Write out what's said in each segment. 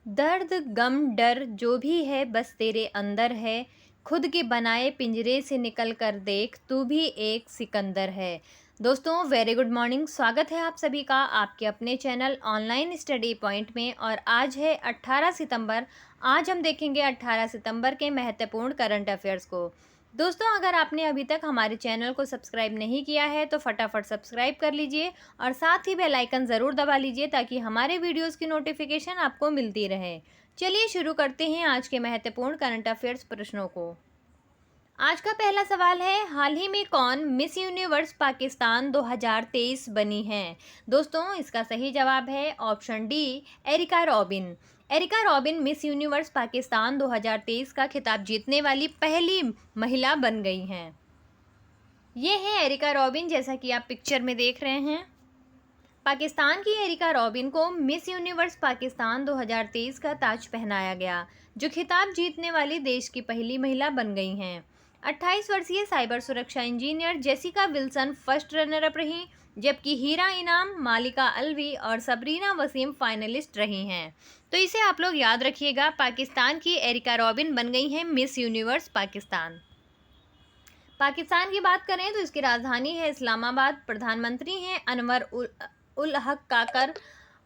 दर्द गम डर जो भी है बस तेरे अंदर है, खुद के बनाए पिंजरे से निकल कर देख तू भी एक सिकंदर है। दोस्तों वेरी गुड मॉर्निंग, स्वागत है आप सभी का आपके अपने चैनल ऑनलाइन स्टडी पॉइंट में। और आज है 18 सितंबर। आज हम देखेंगे 18 सितंबर के महत्वपूर्ण करंट अफेयर्स को। दोस्तों अगर आपने अभी तक हमारे चैनल को सब्सक्राइब नहीं किया है तो फटाफट सब्सक्राइब कर लीजिए और साथ ही बेल आइकन ज़रूर दबा लीजिए ताकि हमारे वीडियोस की नोटिफिकेशन आपको मिलती रहे। चलिए शुरू करते हैं आज के महत्वपूर्ण करंट अफेयर्स प्रश्नों को। आज का पहला सवाल है, हाल ही में कौन मिस यूनिवर्स पाकिस्तान 2023 बनी है? दोस्तों इसका सही जवाब है option D, Erica Robin. Erica Robin Miss Universe Pakistan 2023 का खिताब जीतने वाली पहली महिला बन गई हैं। ये है एरिका रॉबिन, जैसा कि आप पिक्चर में देख रहे हैं। पाकिस्तान की एरिका रॉबिन को मिस यूनिवर्स पाकिस्तान 2023 का ताज पहनाया गया, जो खिताब जीतने वाली देश की पहली महिला बन गई हैं। 28 वर्षीय साइबर सुरक्षा engineer Jessica Wilson first runner up रही, जबकि हीरा इनाम, मालिका अलवी और सबरीना वसीम फाइनलिस्ट रही हैं। तो इसे आप लोग याद रखिएगा, पाकिस्तान की एरिका रॉबिन बन गई हैं मिस यूनिवर्स पाकिस्तान। पाकिस्तान की बात करें तो इसकी राजधानी है इस्लामाबाद, प्रधानमंत्री हैं अनवर उल हक काकर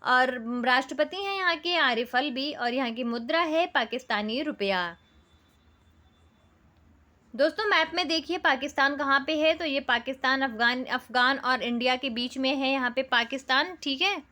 और राष्ट्रपति हैं यहाँ के आरिफ अलवी और यहाँ की मुद्रा है पाकिस्तानी रुपया। दोस्तों मैप में देखिए पाकिस्तान कहाँ पे है, तो ये पाकिस्तान अफगान और इंडिया के बीच में है यहाँ पे पाकिस्तान, ठीक है।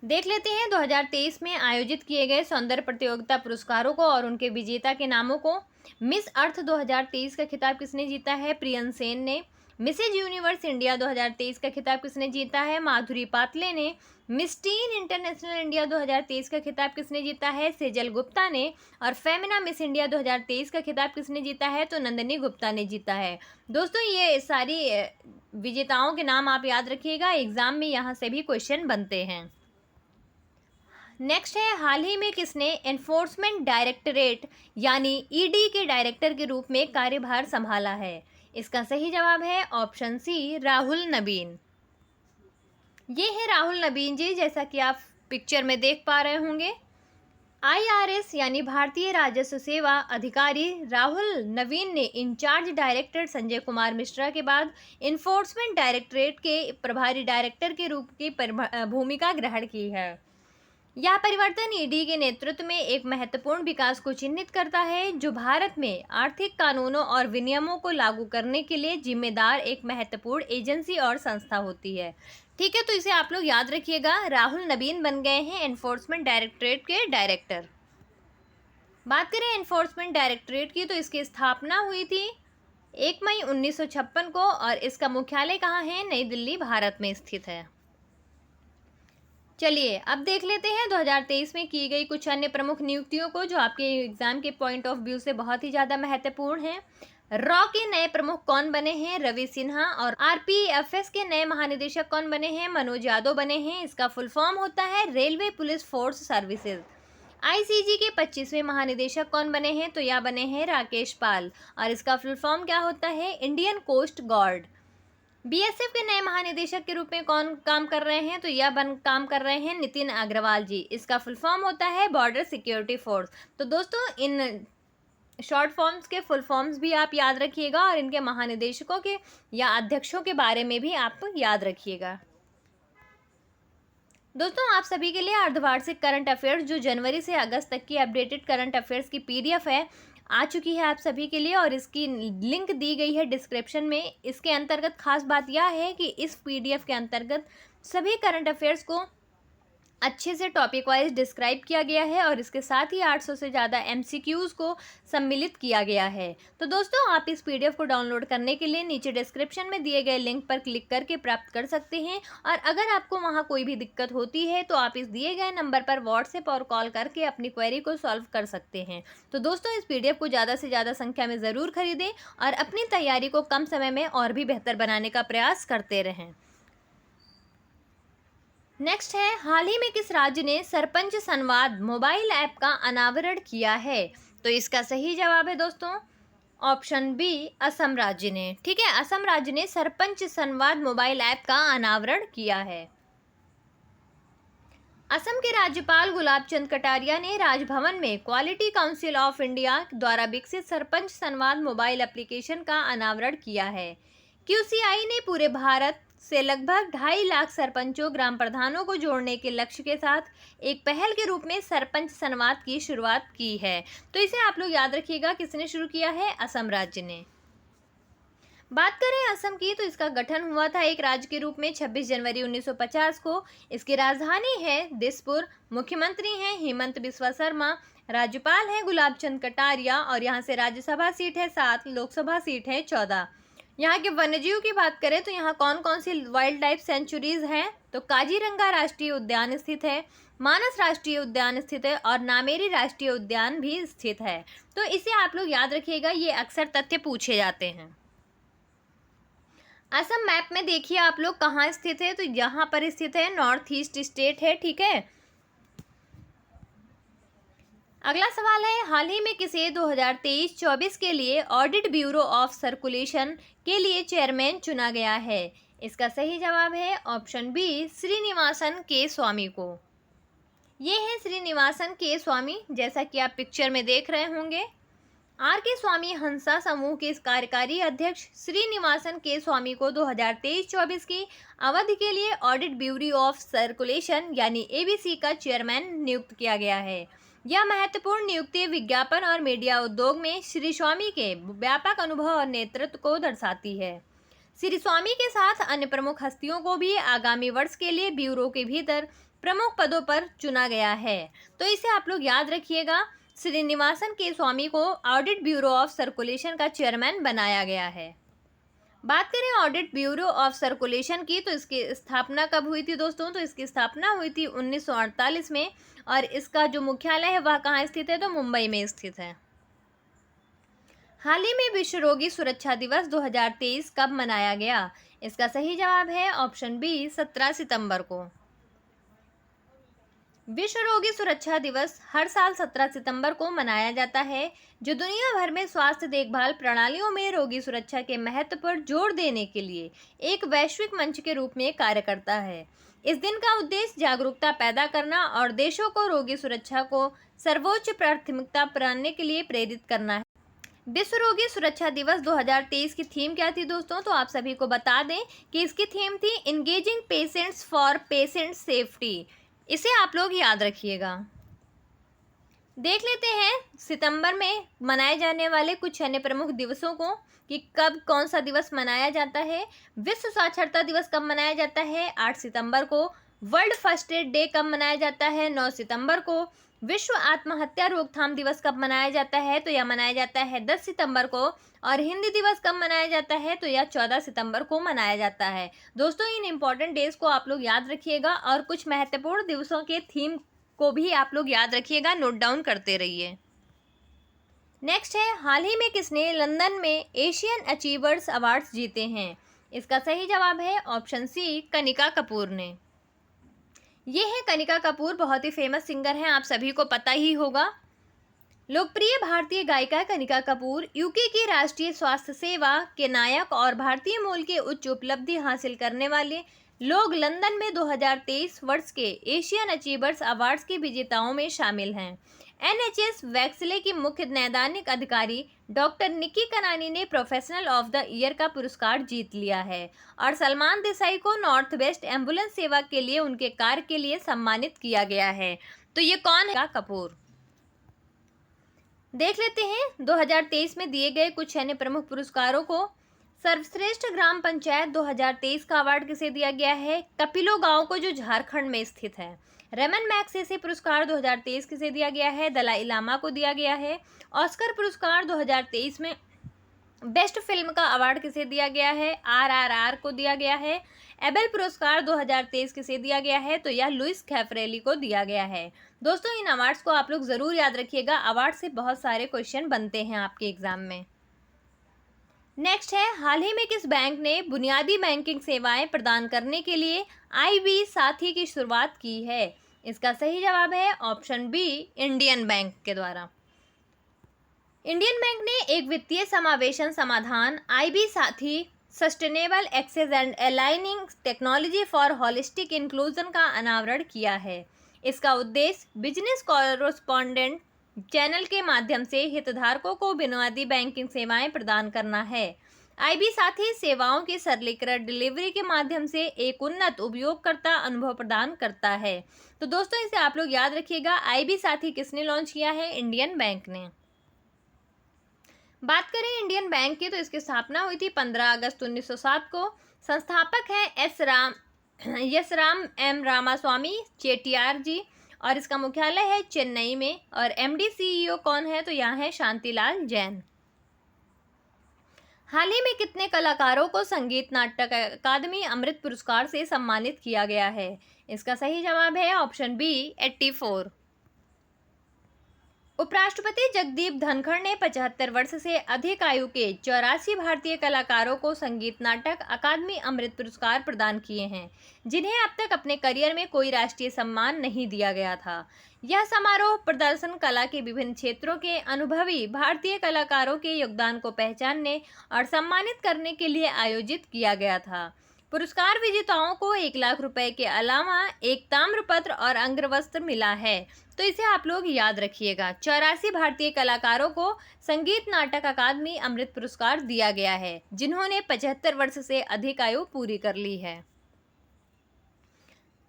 देख लेते हैं 2023 में आयोजित किए गए सौंदर्य प्रतियोगिता पुरस्कारों को और उनके विजेता के नामों को। मिस अर्थ 2023 का खिताब किसने जीता है? प्रियन सेन ने। मिसेज यूनिवर्स इंडिया 2023 का खिताब किसने जीता है? माधुरी पातले ने। मिस टीन इंटरनेशनल इंडिया 2023 का खिताब किसने जीता है? सेजल गुप्ता ने। और फेमिना मिस इंडिया 2023 का खिताब किसने जीता है? तो नंदिनी गुप्ता ने जीता है। दोस्तों ये सारी विजेताओं के नाम आप याद रखिएगा, एग्जाम में यहाँ से भी क्वेश्चन बनते हैं। नेक्स्ट है, हाल ही में किसने एनफोर्समेंट डायरेक्टरेट यानी ईडी के डायरेक्टर के रूप में कार्यभार संभाला है? इसका सही जवाब है ऑप्शन सी, राहुल नबीन। ये है राहुल नबीन जी, जैसा कि आप पिक्चर में देख पा रहे होंगे। आईआरएस यानी भारतीय राजस्व सेवा अधिकारी राहुल नवीन ने इंचार्ज डायरेक्टर संजय कुमार मिश्रा के बाद इन्फोर्समेंट डायरेक्टरेट के प्रभारी डायरेक्टर के रूप की भूमिका ग्रहण की है। यह परिवर्तन ईडी के नेतृत्व में एक महत्वपूर्ण विकास को चिन्हित करता है, जो भारत में आर्थिक कानूनों और विनियमों को लागू करने के लिए जिम्मेदार एक महत्वपूर्ण एजेंसी और संस्था होती है। ठीक है, तो इसे आप लोग याद रखिएगा, राहुल नबीन बन गए हैं एनफोर्समेंट डायरेक्टरेट के डायरेक्टर। बात करें एनफोर्समेंट डायरेक्टरेट की, तो इसकी स्थापना हुई थी 1 मई 1956 को और इसका मुख्यालय कहाँ है? नई दिल्ली, भारत में स्थित है। चलिए अब देख लेते हैं 2023 में की गई कुछ अन्य प्रमुख नियुक्तियों को, जो आपके एग्जाम के पॉइंट ऑफ व्यू से बहुत ही ज़्यादा महत्वपूर्ण है। रॉ के नए प्रमुख कौन बने हैं? रवि सिन्हा। और आरपीएफएस के नए महानिदेशक कौन बने हैं? मनोज यादव बने हैं। इसका फुल फॉर्म होता है railway police force services. ICG के 25वें महानिदेशक कौन बने हैं? तो यह बने हैं राकेश पाल और इसका फुल फॉर्म क्या होता है? Indian coast guard. बीएसएफ के नए महानिदेशक के रूप में कौन काम कर रहे हैं? तो यह काम कर रहे हैं नितिन अग्रवाल जी। इसका फुल फॉर्म होता है बॉर्डर सिक्योरिटी फोर्स। तो दोस्तों इन शॉर्ट फॉर्म्स के फुल फॉर्म्स भी आप याद रखिएगा और इनके महानिदेशकों के या अध्यक्षों के बारे में भी आप याद रखिएगा। दोस्तों आप सभी के लिए अर्धवार्षिक करंट अफेयर्स, जो जनवरी से अगस्त तक की अपडेटेड करंट अफेयर्स की पीडीएफ है, आ चुकी है आप सभी के लिए और इसकी लिंक दी गई है डिस्क्रिप्शन में। इसके अंतर्गत खास बात यह है कि इस पीडीएफ के अंतर्गत सभी करंट अफेयर्स को अच्छे से टॉपिक वाइज डिस्क्राइब किया गया है और इसके साथ ही 800 से ज़्यादा एमसीक्यूज़ को सम्मिलित किया गया है। तो दोस्तों आप इस पीडीएफ को डाउनलोड करने के लिए नीचे डिस्क्रिप्शन में दिए गए लिंक पर क्लिक करके प्राप्त कर सकते हैं और अगर आपको वहां कोई भी दिक्कत होती है तो आप इस दिए गए नंबर पर व्हाट्सएप और कॉल करके अपनी क्वेरी को सॉल्व कर सकते हैं। तो दोस्तों इस पीडीएफ को ज़्यादा से ज़्यादा संख्या में ज़रूर खरीदें और अपनी तैयारी को कम समय में और भी बेहतर बनाने का प्रयास करते रहें। नेक्स्ट है, हाल ही में किस राज्य ने सरपंच संवाद मोबाइल ऐप का अनावरण किया है? तो इसका सही जवाब है दोस्तों ऑप्शन बी, असम राज्य ने। ठीक है, असम राज्य ने सरपंच संवाद मोबाइल ऐप का अनावरण किया है। असम के राज्यपाल गुलाब चंद कटारिया ने राजभवन में क्वालिटी काउंसिल ऑफ इंडिया द्वारा विकसित सरपंच संवाद मोबाइल एप्लीकेशन का अनावरण किया है। क्यूसीआई ने पूरे भारत से लगभग 2.5 लाख सरपंचों ग्राम प्रधानों को जोड़ने के लक्ष्य के साथ एक पहल के रूप में सरपंच संवाद की शुरुआत की है। तो इसे आप लोग याद रखिएगा, किसने शुरू किया है? असम राज्य ने। बात करें असम की, तो इसका गठन हुआ था एक राज्य के रूप में 26 जनवरी 1950 को। इसकी राजधानी है दिसपुर। मुख्यमंत्री हैं हेमंत बिस्वा शर्मा। राज्यपाल हैं गुलाब चंद कटारिया और यहाँ से राज्यसभा सीट है 7, लोकसभा सीट है 14। यहाँ के वन्यजीव की बात करें तो यहाँ कौन कौन सी वाइल्ड लाइफ सेंचुरीज हैं? तो काजीरंगा राष्ट्रीय उद्यान स्थित है, मानस राष्ट्रीय उद्यान स्थित है और नामेरी राष्ट्रीय उद्यान भी स्थित है। तो इसे आप लोग याद रखिएगा, ये अक्सर तथ्य पूछे जाते हैं। असम मैप में देखिए आप लोग कहाँ स्थित है, तो यहाँ पर स्थित है, नॉर्थ ईस्ट स्टेट है, ठीक है। अगला सवाल है, हाल ही में किसे 2023-24 के लिए ऑडिट ब्यूरो ऑफ सर्कुलेशन के लिए चेयरमैन चुना गया है? इसका सही जवाब है ऑप्शन बी, श्रीनिवासन के स्वामी को। ये है श्रीनिवासन के स्वामी, जैसा कि आप पिक्चर में देख रहे होंगे। आर के स्वामी हंसा समूह के कार्यकारी अध्यक्ष श्रीनिवासन के स्वामी को 2023-24 की अवधि के लिए ऑडिट ब्यूरो ऑफ सर्कुलेशन यानी एबीसी का चेयरमैन नियुक्त किया गया है। यह महत्वपूर्ण नियुक्ति विज्ञापन और मीडिया उद्योग में श्री स्वामी के व्यापक अनुभव और नेतृत्व को दर्शाती है। श्री स्वामी के साथ अन्य प्रमुख हस्तियों को भी आगामी वर्ष के लिए ब्यूरो के भीतर प्रमुख पदों पर चुना गया है। तो इसे आप लोग याद रखिएगा, श्रीनिवासन के स्वामी को ऑडिट ब्यूरो ऑफ सर्कुलेशन का चेयरमैन बनाया गया है। बात करें ऑडिट ब्यूरो ऑफ सर्कुलेशन की, तो इसकी स्थापना कब हुई थी दोस्तों? तो इसकी स्थापना हुई थी 1948 में और इसका जो मुख्यालय है वह कहाँ स्थित है? तो मुंबई में स्थित है। हाल ही में विश्व रोगी सुरक्षा दिवस 2023 कब मनाया गया? इसका सही जवाब है ऑप्शन बी, 17 सितंबर को। विश्व रोगी सुरक्षा दिवस हर साल 17 सितंबर को मनाया जाता है, जो दुनिया भर में स्वास्थ्य देखभाल प्रणालियों में रोगी सुरक्षा के महत्व पर जोर देने के लिए एक वैश्विक मंच के रूप में कार्य करता है। इस दिन का उद्देश्य जागरूकता पैदा करना और देशों को रोगी सुरक्षा को सर्वोच्च प्राथमिकता बनाने के लिए प्रेरित करना है। विश्व रोगी सुरक्षा दिवस 2023 की थीम क्या थी दोस्तों? तो आप सभी को बता दें कि इसकी थीम थी engaging patients for patient safety. इसे आप लोग याद रखिएगा। देख लेते हैं सितंबर में मनाए जाने वाले कुछ अन्य प्रमुख दिवसों को कि कब कौन सा दिवस मनाया जाता है। विश्व साक्षरता दिवस कब मनाया जाता है? 8 सितंबर को। वर्ल्ड फर्स्ट एड डे कब मनाया जाता है? 9 सितंबर को। विश्व आत्महत्या रोकथाम दिवस कब मनाया जाता है? तो यह मनाया जाता है 10 सितंबर को। और हिंदी दिवस कब मनाया जाता है? तो यह 14 सितंबर को मनाया जाता है। दोस्तों, इन इम्पॉर्टेंट डेज को आप लोग याद रखिएगा और कुछ महत्वपूर्ण दिवसों के थीम को भी आप लोग याद रखिएगा, नोट डाउन करते रहिए। नेक्स्ट है, हाल ही में किसने लंदन में एशियन अचीवर्स अवार्ड्स जीते हैं? इसका सही जवाब है ऑप्शन सी, कनिका कपूर ने। ये है कनिका कपूर, बहुत ही फेमस सिंगर हैं, आप सभी को पता ही होगा। लोकप्रिय भारतीय गायिका कनिका कपूर यूके की राष्ट्रीय स्वास्थ्य सेवा के नायक और भारतीय मूल के उच्च उपलब्धि हासिल करने वाले लोग लंदन में 2023 वर्ष के एशियन अचीवर्स अवार्ड्स के विजेताओं में शामिल हैं। एनएचएस वैक्सले की मुख्य नैदानिक अधिकारी डॉक्टर निकी कनानी ने प्रोफेशनल ऑफ द ईयर का पुरस्कार जीत लिया है और सलमान देसाई को नॉर्थ वेस्ट एम्बुलेंस सेवा के लिए उनके कार्य के लिए सम्मानित किया गया है। तो ये कौन है? कपूर। देख लेते हैं 2023 में दिए गए कुछ अन्य प्रमुख पुरस्कारों को। सर्वश्रेष्ठ ग्राम पंचायत 2023 का अवार्ड किसे दिया गया है? कपिलो गांव को, जो झारखंड में स्थित है। रेमन मैग्सेसे पुरस्कार 2023 किसे दिया गया है? दलाई लामा को दिया गया है। ऑस्कर पुरस्कार 2023 में बेस्ट फिल्म का अवार्ड किसे दिया गया है? आरआरआर को दिया गया है। एबेल पुरस्कार 2023 किसे दिया गया है? तो यह लुइस कैफरेली को दिया गया है। दोस्तों, इन अवार्ड्स को आप लोग ज़रूर याद रखिएगा, अवार्ड से बहुत सारे क्वेश्चन बनते हैं आपके एग्जाम में। नेक्स्ट है, हाल ही में किस बैंक ने बुनियादी बैंकिंग सेवाएं प्रदान करने के लिए IB साथी की शुरुआत की है? इसका सही जवाब है ऑप्शन बी, इंडियन बैंक के द्वारा। इंडियन बैंक ने एक वित्तीय समावेशन समाधान IB साथी sustainable access and aligning technology for holistic inclusion का अनावरण किया है। इसका उद्देश्य बिजनेस कॉरेस्पॉन्डेंट चैनल के माध्यम से हितधारकों को बुनियादी बैंकिंग सेवाएं प्रदान करना है। आईबी साथ ही सेवाओं के सरलीकृत डिलीवरी के माध्यम से एक उन्नत उपयोगकर्ता अनुभव प्रदान करता है। तो दोस्तों इसे आप लोग याद रखिएगा, आईबी साथ ही किसने लॉन्च किया है? इंडियन बैंक ने। बात करें इंडियन बैंक की तो इसकी स्थापना हुई थी 15 अगस्त 1907 को। संस्थापक हैं यस राम एम रामास्वामी चेट्टियार जी और इसका मुख्यालय है चेन्नई में। और एमडी सीईओ कौन है? तो यहाँ है शांतिलाल जैन। हाल ही में कितने कलाकारों को संगीत नाटक अकादमी अमृत पुरस्कार से सम्मानित किया गया है? इसका सही जवाब है ऑप्शन बी 84। उपराष्ट्रपति जगदीप धनखड़ ने 75 वर्ष से अधिक आयु के 84 भारतीय कलाकारों को संगीत नाटक अकादमी अमृत पुरस्कार प्रदान किए हैं, जिन्हें अब तक अपने करियर में कोई राष्ट्रीय सम्मान नहीं दिया गया था। यह समारोह प्रदर्शन कला के विभिन्न क्षेत्रों के अनुभवी भारतीय कलाकारों के योगदान को पहचानने और सम्मानित करने के लिए आयोजित किया गया था। पुरस्कार विजेताओं को 1 लाख रुपए के अलावा एक ताम्रपत्र और अंगवस्त्र मिला है। तो इसे आप लोग याद रखिएगा। 84 भारतीय कलाकारों को संगीत नाटक अकादमी अमृत पुरस्कार दिया गया है, जिन्होंने 75 वर्ष से अधिक आयु पूरी कर ली है।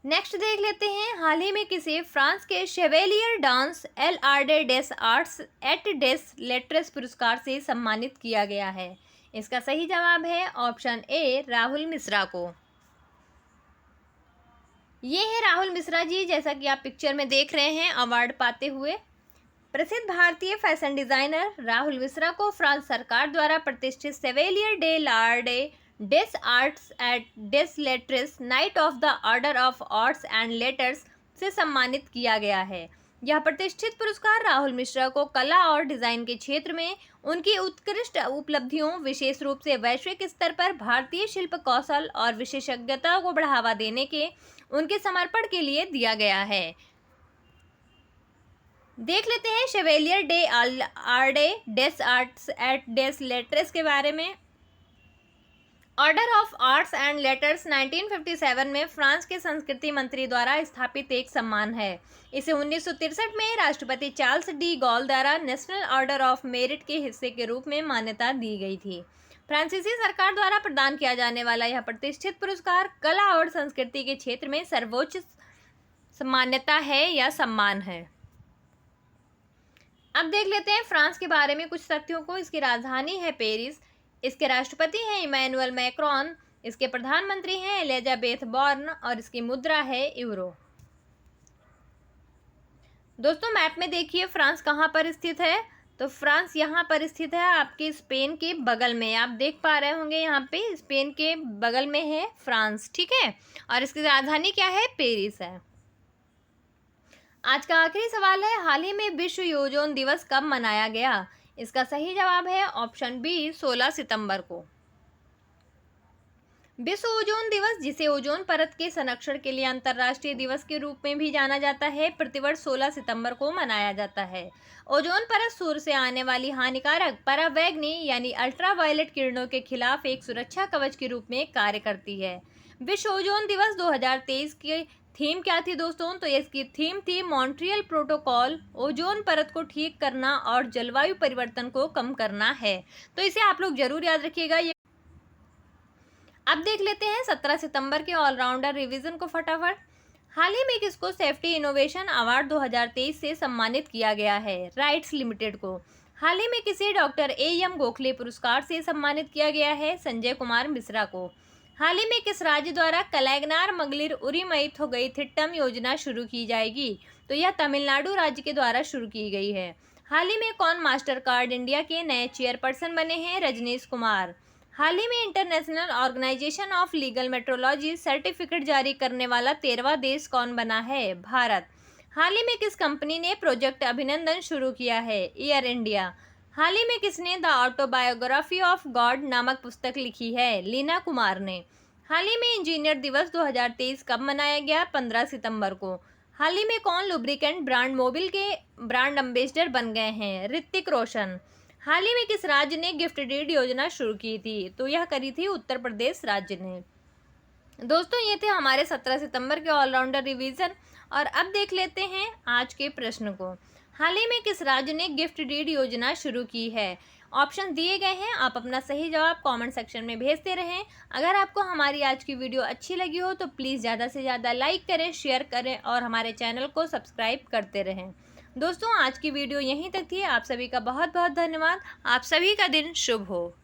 नेक्स्ट देख लेते हैं, हाल ही में किसे फ्रांस के शेवेलियर डांस LRD डेस आर्ट्स एट डेस लेट्रेस पुरस्कार से सम्मानित किया गया है? इसका सही जवाब है ऑप्शन ए राहुल मिश्रा को। ये है राहुल मिश्रा जी, जैसा कि आप पिक्चर में देख रहे हैं अवार्ड पाते हुए। प्रसिद्ध भारतीय फैशन डिजाइनर राहुल मिश्रा को फ्रांस सरकार द्वारा प्रतिष्ठित Chevalier de l'Ordre des Arts et des Lettres knight of the Order of Arts and Letters से सम्मानित किया गया है। यह प्रतिष्ठित पुरस्कार राहुल मिश्रा को कला और डिजाइन के क्षेत्र में उनकी उत्कृष्ट उपलब्धियों, विशेष रूप से वैश्विक स्तर पर भारतीय शिल्प कौशल और विशेषज्ञता को बढ़ावा देने के उनके समर्पण के लिए दिया गया है। देख लेते हैं Chevalier de l'Ordre des Arts et des Lettres के बारे में। Order of Arts and Letters 1957 में फ्रांस के संस्कृति मंत्री द्वारा स्थापित एक सम्मान है। इसे 1963 में राष्ट्रपति चार्ल्स डी गॉल द्वारा नेशनल ऑर्डर ऑफ मेरिट के हिस्से के रूप में मान्यता दी गई थी। फ्रांसीसी सरकार द्वारा प्रदान किया जाने वाला यह प्रतिष्ठित पुरस्कार कला और संस्कृति के क्षेत्र में सर्वोच्च मान्यता है या सम्मान है। अब देख लेते हैं फ्रांस के बारे में कुछ तथ्यों को। इसकी राजधानी है पेरिस, इसके राष्ट्रपति हैं इमैनुअल मैक्रोन, इसके प्रधानमंत्री हैं एलिजाबेथ बॉर्न और इसकी मुद्रा है यूरो। दोस्तों मैप में देखिए फ्रांस कहाँ पर स्थित है, तो फ्रांस यहाँ पर स्थित है आपके स्पेन के बगल में। आप देख पा रहे होंगे यहाँ पे स्पेन के बगल में है फ्रांस, ठीक है। और इसकी राजधानी क्या है? पेरिस है। आज का आखिरी सवाल है, हाल ही में विश्व ओजोन दिवस कब मनाया गया? इसका सही जवाब है ऑप्शन बी 16 सितंबर को। विश्व ओजोन दिवस, जिसे ओजोन परत के संरक्षण के लिए अंतर्राष्ट्रीय दिवस के रूप में भी जाना जाता है, प्रतिवर्ष 16 सितंबर को मनाया जाता है। ओजोन परत सूर्य से आने वाली हानिकारक परावैंगनी यानी अल्ट्रावायलेट किरणों के खिलाफ एक सुरक्षा कवच के रूप में कार्य करती है। विश्व ओजोन दिवस 2023 की थीम क्या थी दोस्तों? तो इसकी थीम थी मॉन्ट्रियल प्रोटोकॉल, ओजोन परत को ठीक करना और जलवायु परिवर्तन को कम करना है। तो इसे आप लोग जरूर याद रखिएगा। अब देख लेते हैं 17 सितंबर के ऑलराउंडर रिवीजन को फटाफट। हाल ही में किसको सेफ्टी इनोवेशन अवार्ड 2023 से सम्मानित किया गया है? राइट्स लिमिटेड को। हाल ही में किसे डॉक्टर AM गोखले पुरस्कार से सम्मानित किया गया है? संजय कुमार मिश्रा को। हाल ही में किस राज्य द्वारा कलैगनार मंगलिर उरीमई थोगई थिट्टम योजना शुरू की जाएगी? तो यह तमिलनाडु राज्य के द्वारा शुरू की गई है। हाल ही में कौन मास्टर कार्ड इंडिया के नए चेयरपर्सन बने हैं? रजनीश कुमार। हाल ही में international organisation of legal metrology certificate जारी करने वाला 13वां देश कौन बना है? भारत। हाल ही में किस कंपनी ने प्रोजेक्ट अभिनंदन शुरू किया है? Air India. हाल ही में किसने द ऑटोबायोग्राफी ऑफ गॉड नामक पुस्तक लिखी है? लीना कुमार ने। हाल ही में इंजीनियर दिवस 2023 कब मनाया गया? 15 सितंबर को। हाल ही में कौन लुब्रिकेंट ब्रांड मोबिल के ब्रांड एम्बेसडर बन गए हैं? ऋतिक रोशन। हाल ही में किस राज्य ने गिफ्ट डीड योजना शुरू की थी? तो यह करी थी उत्तर प्रदेश राज्य ने। दोस्तों ये थे हमारे 17 सितंबर के ऑलराउंडर रिवीजन और अब देख लेते हैं आज के प्रश्न को। हाल ही में किस राज्य ने गिफ्ट डीड योजना शुरू की है? ऑप्शन दिए गए हैं, आप अपना सही जवाब कमेंट सेक्शन में भेजते रहें। अगर आपको हमारी आज की वीडियो अच्छी लगी हो तो प्लीज़ ज़्यादा से ज़्यादा लाइक करें, शेयर करें और हमारे चैनल को सब्सक्राइब करते रहें। दोस्तों, आज की वीडियो यहीं तक थी। आप सभी का बहुत बहुत धन्यवाद। आप सभी का दिन शुभ हो।